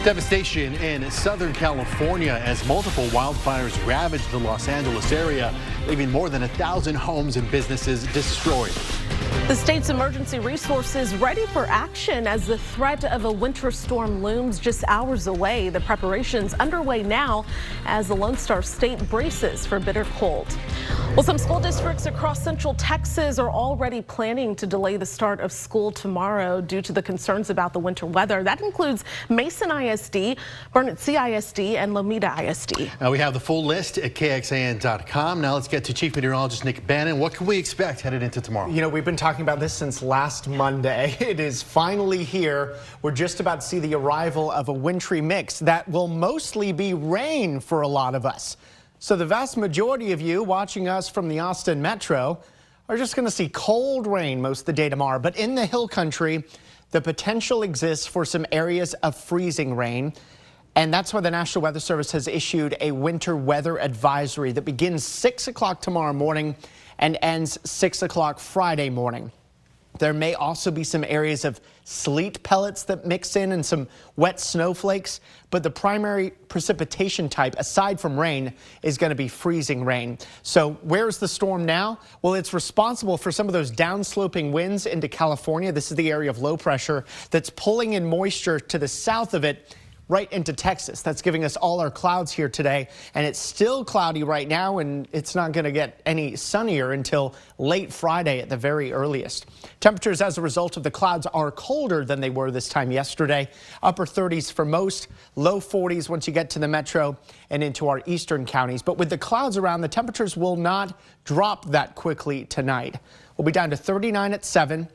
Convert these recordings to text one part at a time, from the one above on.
Devastation in Southern California as multiple wildfires ravage the Los Angeles area, leaving more than 1,000 homes and businesses destroyed. The state's emergency resources ready for action as the threat of a winter storm looms just hours away. The preparations underway now as the Lone Star State braces for bitter cold. Well, some school districts across Central Texas are already planning to delay the start of school tomorrow due to the concerns about the winter weather. That includes Mason ISD, Burnett CISD, and Lomita ISD. Now we have the full list at KXAN.com. Now let's get to Chief Meteorologist Nick Bannon. What can we expect headed into tomorrow? You know, we've been talking about this since last Monday. It is finally here. We're just about to see the arrival of a wintry mix that will mostly be rain for a lot of us. So the vast majority of you watching us from the Austin Metro are just going to see cold rain most of the day tomorrow. But in the hill country, the potential exists for some areas of freezing rain. And that's why the National Weather Service has issued a winter weather advisory that begins 6 o'clock tomorrow morning and ends 6 o'clock Friday morning. There may also be some areas of sleet pellets that mix in and some wet snowflakes, but the primary precipitation type, aside from rain, is going to be freezing rain. So where's the storm now? Well, it's responsible for some of those downsloping winds into California. This is the area of low pressure that's pulling in moisture to the south of it, right into Texas. That's giving us all our clouds here today, and it's still cloudy right now, and it's not going to get any sunnier until late Friday at the very earliest. Temperatures as a result of the clouds are colder than they were this time yesterday. Upper 30s for most, low 40s once you get to the metro and into our eastern counties. But with the clouds around, the temperatures will not drop that quickly tonight. We'll be down to 39 at 7,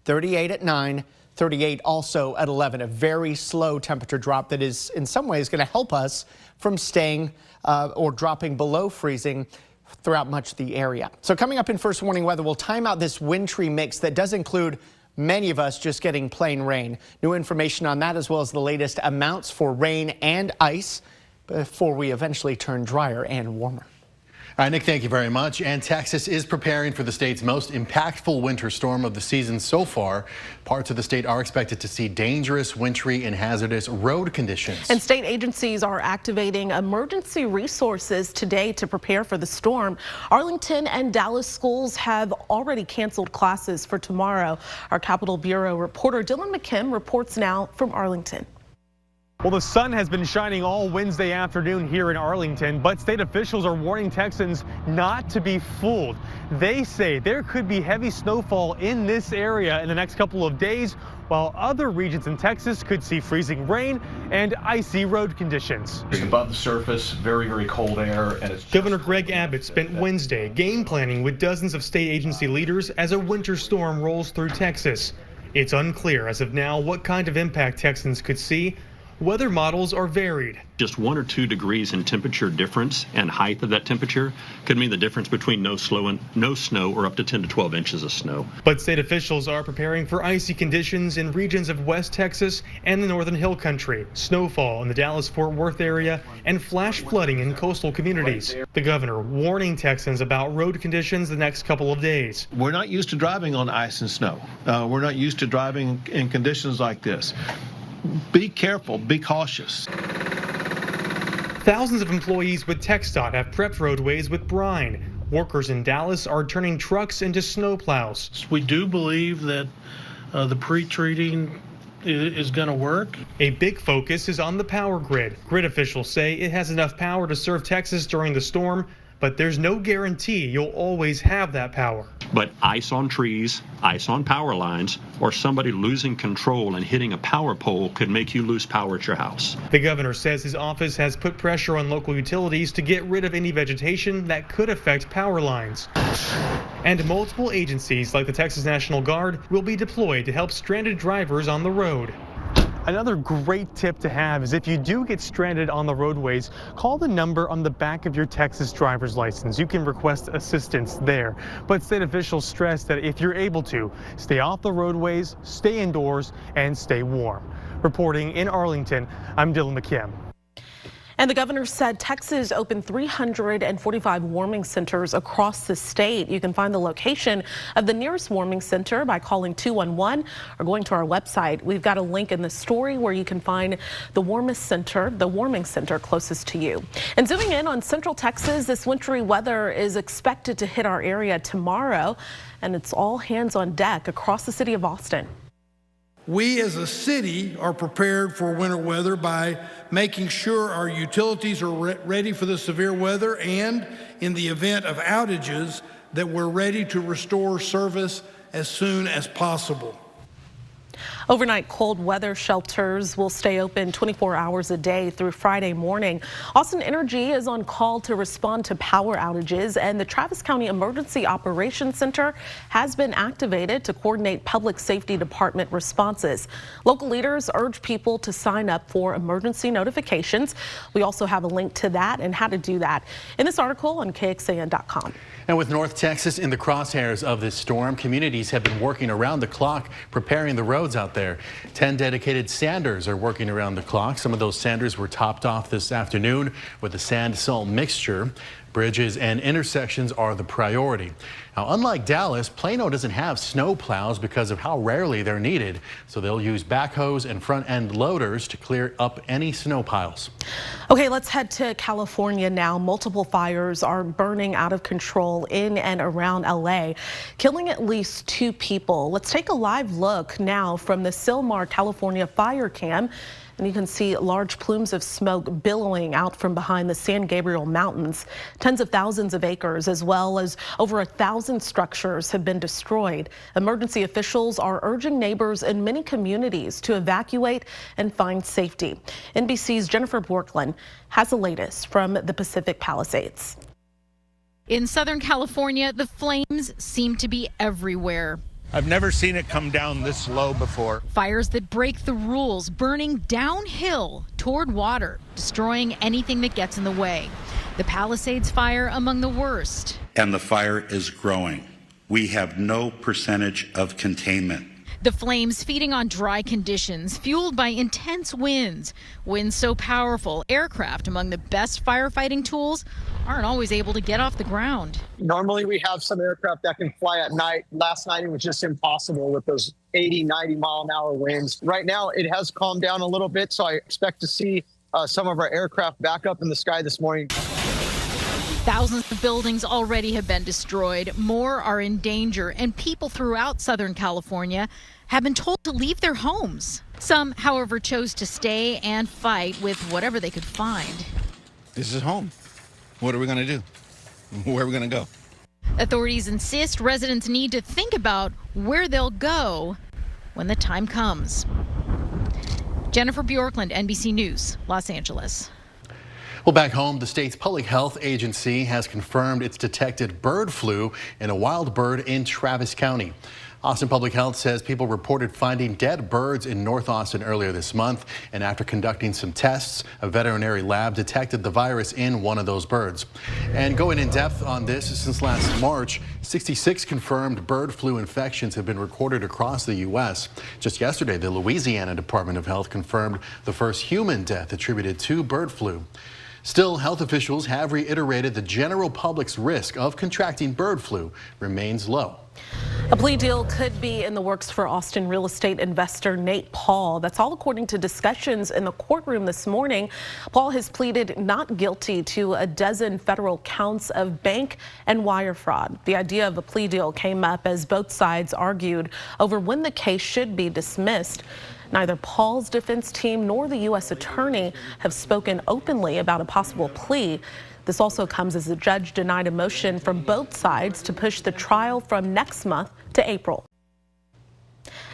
38 at 9, 38 also at 11, a very slow temperature drop that is in some ways going to help us from staying or dropping below freezing throughout much of the area. So coming up in First Warning Weather, we'll time out this wintry mix that does include many of us just getting plain rain. New information on that as well as the latest amounts for rain and ice before we eventually turn drier and warmer. All right, Nick, thank you very much. And Texas is preparing for the state's most impactful winter storm of the season so far. Parts of the state are expected to see dangerous, wintry, and hazardous road conditions. And state agencies are activating emergency resources today to prepare for the storm. Arlington and Dallas schools have already canceled classes for tomorrow. Our Capitol Bureau reporter Dylan McKim reports now from Arlington. Well, the sun has been shining all Wednesday afternoon here in Arlington, but state officials are warning Texans not to be fooled. They say there could be heavy snowfall in this area in the next couple of days, while other regions in Texas could see freezing rain and icy road conditions. Above the surface, very, very cold air. And Governor Greg Abbott spent Wednesday game planning with dozens of state agency leaders as a winter storm rolls through Texas. It's unclear as of now what kind of impact Texans could see. Weather models are varied. Just 1 or 2 degrees in temperature difference and height of that temperature could mean the difference between no snow or up to 10 to 12 inches of snow. But state officials are preparing for icy conditions in regions of West Texas and the northern hill country, snowfall in the Dallas-Fort Worth area, and flash flooding in coastal communities. The governor warning Texans about road conditions the next couple of days. we're not used to driving on ice and snow. We're not used to driving in conditions like this. Be careful, be cautious. Thousands of employees with TxDOT have prepped roadways with brine. Workers in Dallas are turning trucks into snowplows. We do believe that the pre-treating is going to work. A big focus is on the power grid. Grid officials say it has enough power to serve Texas during the storm, but there's no guarantee you'll always have that power. But ice on trees, ice on power lines, or somebody losing control and hitting a power pole could make you lose power at your house. The governor says his office has put pressure on local utilities to get rid of any vegetation that could affect power lines. And multiple agencies like the Texas National Guard will be deployed to help stranded drivers on the road. Another great tip to have is if you do get stranded on the roadways, call the number on the back of your Texas driver's license. You can request assistance there. But state officials stress that if you're able to, stay off the roadways, stay indoors, and stay warm. Reporting in Arlington, I'm Dylan McKim. And the governor said Texas opened 345 warming centers across the state. You can find the location of the nearest warming center by calling 211 or going to our website. We've got a link in the story where you can find the warming center closest to you. And zooming in on Central Texas, this wintry weather is expected to hit our area tomorrow, and it's all hands on deck across the city of Austin. We as a city are prepared for winter weather by making sure our utilities are ready for the severe weather, and in the event of outages, that we're ready to restore service as soon as possible. Overnight cold weather shelters will stay open 24 hours a day through Friday morning. Austin Energy is on call to respond to power outages, and the Travis County Emergency Operations Center has been activated to coordinate public safety department responses. Local leaders urge people to sign up for emergency notifications. We also have a link to that and how to do that in this article on KXAN.com. And with North Texas in the crosshairs of this storm, communities have been working around the clock preparing the roads out there. 10 dedicated sanders are working around the clock. Some of those sanders were topped off this afternoon with a sand-salt mixture. Bridges and intersections are the priority. Now, unlike Dallas, Plano doesn't have snow plows because of how rarely they're needed. So they'll use backhoes and front-end loaders to clear up any snow piles. Okay, let's head to California now. Multiple fires are burning out of control in and around LA, killing at least 2 people. Let's take a live look now from the Sylmar, California fire cam. And you can see large plumes of smoke billowing out from behind the San Gabriel Mountains. Tens of thousands of acres, as well as over 1,000 structures, have been destroyed. Emergency officials are urging neighbors in many communities to evacuate and find safety. NBC's Jennifer Bjorklund has the latest from the Pacific Palisades. In Southern California, the flames seem to be everywhere. I've never seen it come down this low before. Fires that break the rules, burning downhill toward water, destroying anything that gets in the way. The Palisades fire among the worst. And the fire is growing. We have no percentage of containment. The flames feeding on dry conditions, fueled by intense winds. Winds so powerful, aircraft, among the best firefighting tools, aren't always able to get off the ground. Normally we have some aircraft that can fly at night. Last night it was just impossible with those 80, 90 mile an hour winds. Right now it has calmed down a little bit, so I expect to see some of our aircraft back up in the sky this morning. Thousands of buildings already have been destroyed. More are in danger, and people throughout Southern California have been told to leave their homes. Some, however, chose to stay and fight with whatever they could find. This is home. What are we going to do? Where are we going to go? Authorities insist residents need to think about where they'll go when the time comes. Jennifer Bjorklund, NBC News, Los Angeles. Well, back home, the state's public health agency has confirmed it's detected bird flu in a wild bird in Travis County. Austin Public Health says people reported finding dead birds in North Austin earlier this month, and after conducting some tests, a veterinary lab detected the virus in one of those birds. And going in depth on this, since last March, 66 confirmed bird flu infections have been recorded across the U.S. Just yesterday, the Louisiana Department of Health confirmed the first human death attributed to bird flu. Still, health officials have reiterated the general public's risk of contracting bird flu remains low. A plea deal could be in the works for Austin real estate investor Nate Paul. That's all according to discussions in the courtroom this morning. Paul has pleaded not guilty to a dozen federal counts of bank and wire fraud. The idea of a plea deal came up as both sides argued over when the case should be dismissed. Neither Paul's defense team nor the U.S. attorney have spoken openly about a possible plea. This also comes as the judge denied a motion from both sides to push the trial from next month to April.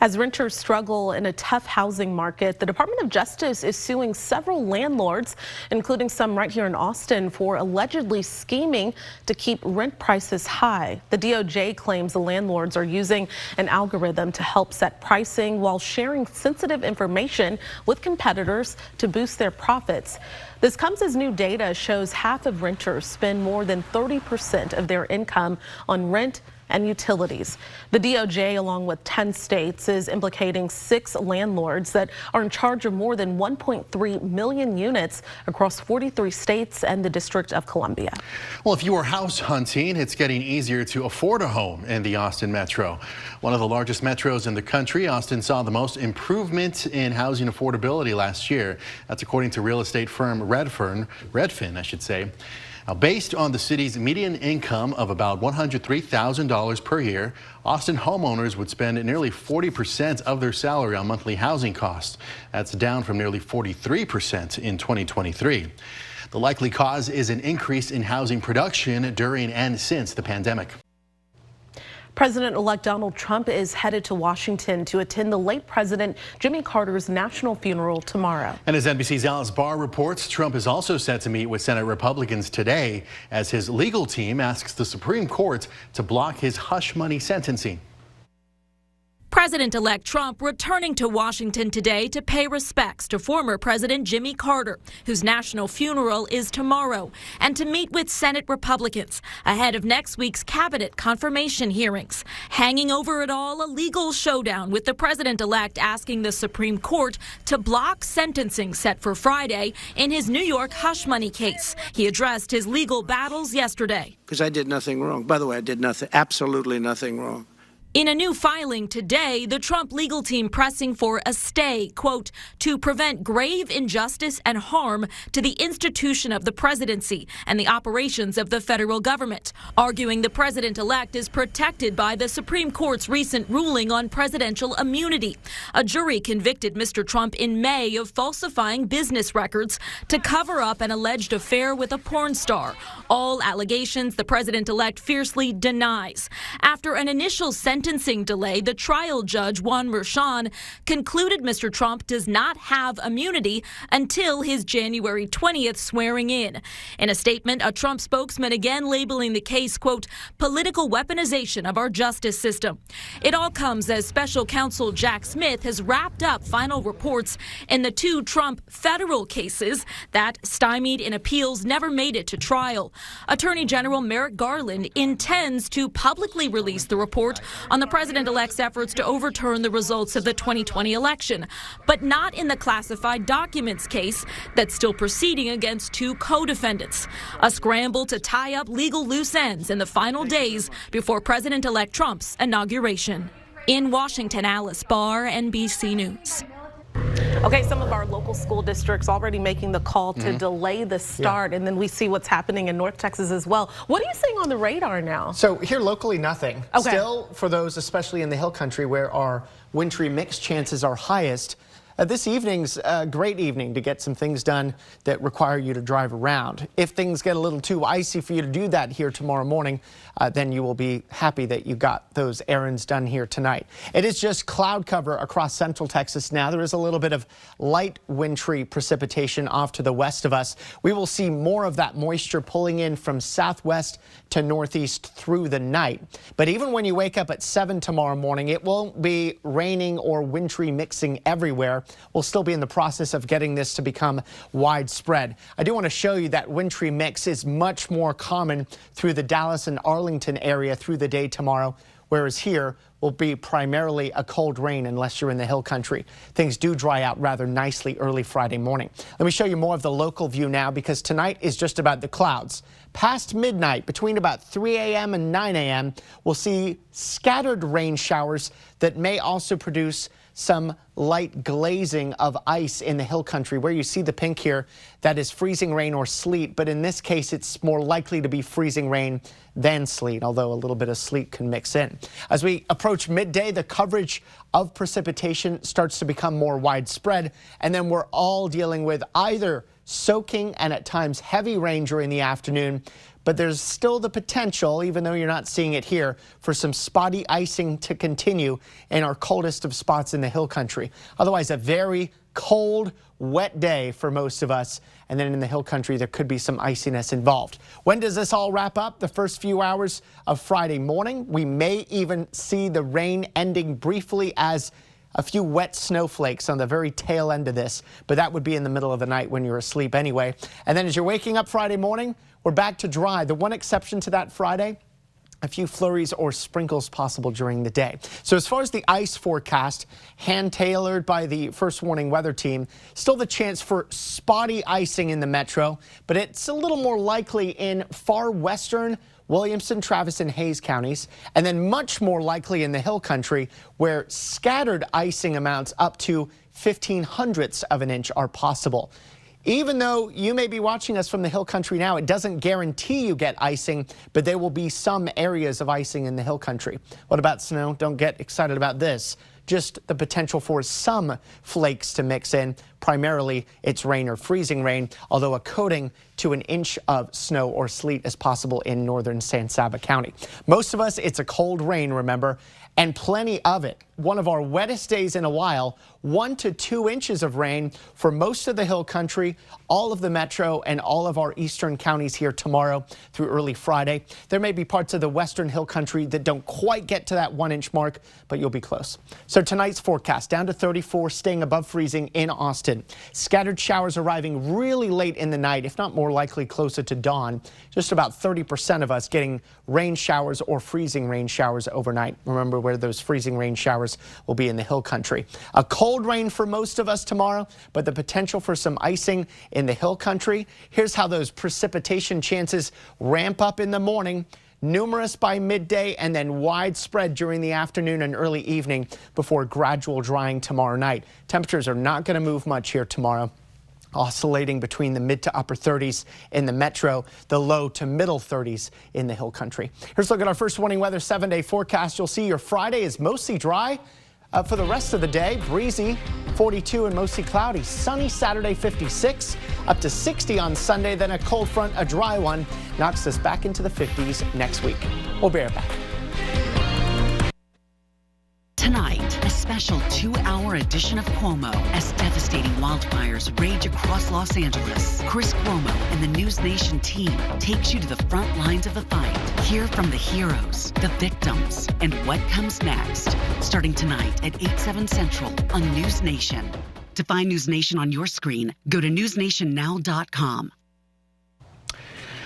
As renters struggle in a tough housing market, the Department of Justice is suing several landlords, including some right here in Austin, for allegedly scheming to keep rent prices high. The DOJ claims the landlords are using an algorithm to help set pricing while sharing sensitive information with competitors to boost their profits. This comes as new data shows half of renters spend more than 30% of their income on rent, and utilities. The DOJ, along with 10 states, is implicating 6 landlords that are in charge of more than 1.3 million units across 43 states and the District of Columbia. Well, if you are house hunting, it's getting easier to afford a home in the Austin metro. One of the largest metros in the country, Austin saw the most improvement in housing affordability last year. That's according to real estate firm Redfin, I should say. Now, based on the city's median income of about $103,000 per year, Austin homeowners would spend nearly 40% of their salary on monthly housing costs. That's down from nearly 43% in 2023. The likely cause is an increase in housing production during and since the pandemic. President-elect Donald Trump is headed to Washington to attend the late President Jimmy Carter's national funeral tomorrow. And as NBC's Alice Barr reports, Trump is also set to meet with Senate Republicans today as his legal team asks the Supreme Court to block his hush money sentencing. President-elect Trump returning to Washington today to pay respects to former President Jimmy Carter, whose national funeral is tomorrow, and to meet with Senate Republicans ahead of next week's cabinet confirmation hearings. Hanging over it all, a legal showdown with the president-elect asking the Supreme Court to block sentencing set for Friday in his New York hush money case. He addressed his legal battles yesterday. Because I did nothing wrong. By the way, I did nothing, absolutely nothing wrong. In a new filing today, the Trump legal team pressing for a stay, quote, to prevent grave injustice and harm to the institution of the presidency and the operations of the federal government, arguing the president-elect is protected by the Supreme Court's recent ruling on presidential immunity. A jury convicted Mr. Trump in May of falsifying business records to cover up an alleged affair with a porn star. All allegations the president-elect fiercely denies. After an initial sentencing delay, the trial judge, Juan Merchan, concluded Mr. Trump does not have immunity until his January 20th swearing in. In a statement, a Trump spokesman again labeling the case, quote, political weaponization of our justice system. It all comes as special counsel Jack Smith has wrapped up final reports in the 2 Trump federal cases that, stymied in appeals, never made it to trial. Attorney General Merrick Garland intends to publicly release the report on the president-elect's efforts to overturn the results of the 2020 election, but not in the classified documents case that's still proceeding against 2 co-defendants. A scramble to tie up legal loose ends in the final days before President-elect Trump's inauguration. In Washington, Alice Barr, NBC News. Okay, some of our local school districts already making the call to delay the start, and then we see what's happening in North Texas as well. What are you seeing on the radar now? So here locally, nothing. Okay. Still, for those, especially in the hill country where our wintry mix chances are highest, this evening's a great evening to get some things done that require you to drive around. If things get a little too icy for you to do that here tomorrow morning, then you will be happy that you got those errands done here tonight. It is just cloud cover across Central Texas now. There is a little bit of light wintry precipitation off to the west of us. We will see more of that moisture pulling in from southwest to northeast through the night. But even when you wake up at 7 tomorrow morning, it won't be raining or wintry mixing everywhere. We'll still be in the process of getting this to become widespread. I do want to show you that wintry mix is much more common through the Dallas and Arlington area through the day tomorrow, whereas here will be primarily a cold rain unless you're in the hill country. Things do dry out rather nicely early Friday morning. Let me show you more of the local view now, because tonight is just about the clouds. Past midnight, between about 3 a.m. and 9 a.m., we'll see scattered rain showers that may also produce some light glazing of ice in the hill country. Where you see the pink here, that is freezing rain or sleet, but in this case it's more likely to be freezing rain than sleet, although a little bit of sleet can mix in. As we approach midday, the coverage of precipitation starts to become more widespread, and then we're all dealing with either soaking and at times heavy rain during the afternoon, but there's still the potential, even though you're not seeing it here, for some spotty icing to continue in our coldest of spots in the hill country. Otherwise, a very cold, wet day for most of us. And then in the hill country, there could be some iciness involved. When does this all wrap up? The first few hours of Friday morning. We may even see the rain ending briefly as a few wet snowflakes on the very tail end of this, but that would be in the middle of the night when you're asleep anyway. And then as you're waking up Friday morning, we're back to dry. The one exception to that Friday A few flurries or sprinkles possible during the day. So as far as the ice forecast, hand-tailored by the First Warning Weather Team, still the chance for spotty icing in the metro, but it's a little more likely in far western Williamson, Travis, and Hayes counties, and then much more likely in the Hill Country, where scattered icing amounts up to 0.15 of an inch are possible. Even though you may be watching us from the Hill Country now, it doesn't guarantee you get icing, but there will be some areas of icing in the Hill Country. What about snow? Don't get excited about this. Just the potential for some flakes to mix in. Primarily, it's rain or freezing rain, although a coating to an inch of snow or sleet is possible in northern San Saba County. Most of us, it's a cold rain, remember, and plenty of it. One of our wettest days in a while, 1 to 2 inches of rain for most of the Hill Country, all of the metro, and all of our eastern counties here tomorrow through early Friday. There may be parts of the western Hill Country that don't quite get to that 1 inch mark, but you'll be close. So tonight's forecast, down to 34, staying above freezing in Austin. Scattered showers arriving really late in the night, if not more likely closer to dawn. Just about 30% of us getting rain showers or freezing rain showers overnight. Remember where those freezing rain showers will be in the Hill Country. A cold rain for most of us tomorrow, but the potential for some icing in the Hill Country. Here's how those precipitation chances ramp up in the morning. Numerous by midday and then widespread during the afternoon and early evening before gradual drying tomorrow night. Temperatures are not going to move much here tomorrow, oscillating between the mid to upper 30s in the metro, the low to middle 30s in the Hill Country. Here's a look at our First Warning Weather 7-day forecast. You'll see your Friday is mostly dry. For the rest of the day, breezy, 42 and mostly cloudy. Sunny Saturday, 56, up to 60 on Sunday. Then a cold front, a dry one, knocks us back into the 50s next week. We'll be right back. Tonight, a special 2-hour edition of Cuomo as devastating wildfires rage across Los Angeles. Chris Cuomo and the News Nation team takes you to the front lines of the fight. Hear from the heroes, the victims, and what comes next. Starting tonight at 8/7 Central on News Nation. To find News Nation on your screen, go to newsnationnow.com.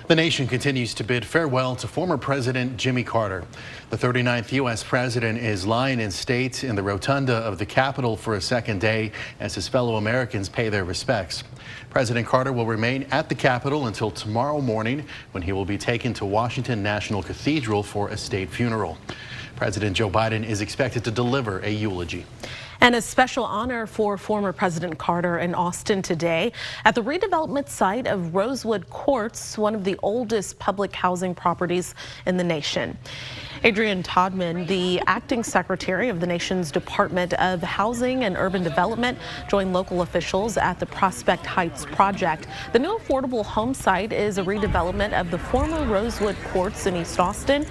The nation continues to bid farewell to former President Jimmy Carter. The 39th U.S. president is lying in state in the rotunda of the Capitol for a second day as his fellow Americans pay their respects. President Carter will remain at the Capitol until tomorrow morning, when he will be taken to Washington National Cathedral for a state funeral. President Joe Biden is expected to deliver a eulogy. And a special honor for former President Carter in Austin today at the redevelopment site of Rosewood Courts, one of the oldest public housing properties in the nation. Adrian Todman, the acting secretary of the nation's Department of Housing and Urban Development, joined local officials at the Prospect Heights project. The new affordable home site is a redevelopment of the former Rosewood Courts in East Austin.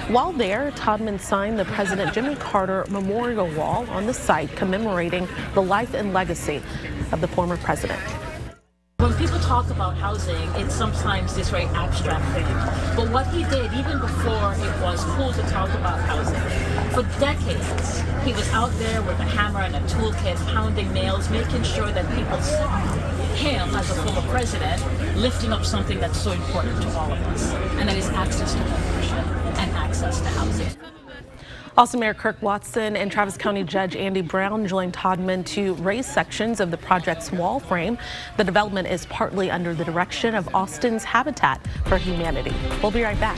While there, Todman signed the President Jimmy Carter Memorial Wall on the site commemorating the life and legacy of the former president. When people talk about housing, it's sometimes this very abstract thing. But what he did, even before it was cool to talk about housing, for decades, he was out there with a hammer and a toolkit, pounding nails, making sure that people saw him as a former president lifting up something that's so important to all of us, and that is access to ownership and access to housing. Austin Mayor Kirk Watson and Travis County Judge Andy Brown joined Todman to raise sections of the project's wall frame. The development is partly under the direction of Austin's Habitat for Humanity. We'll be right back.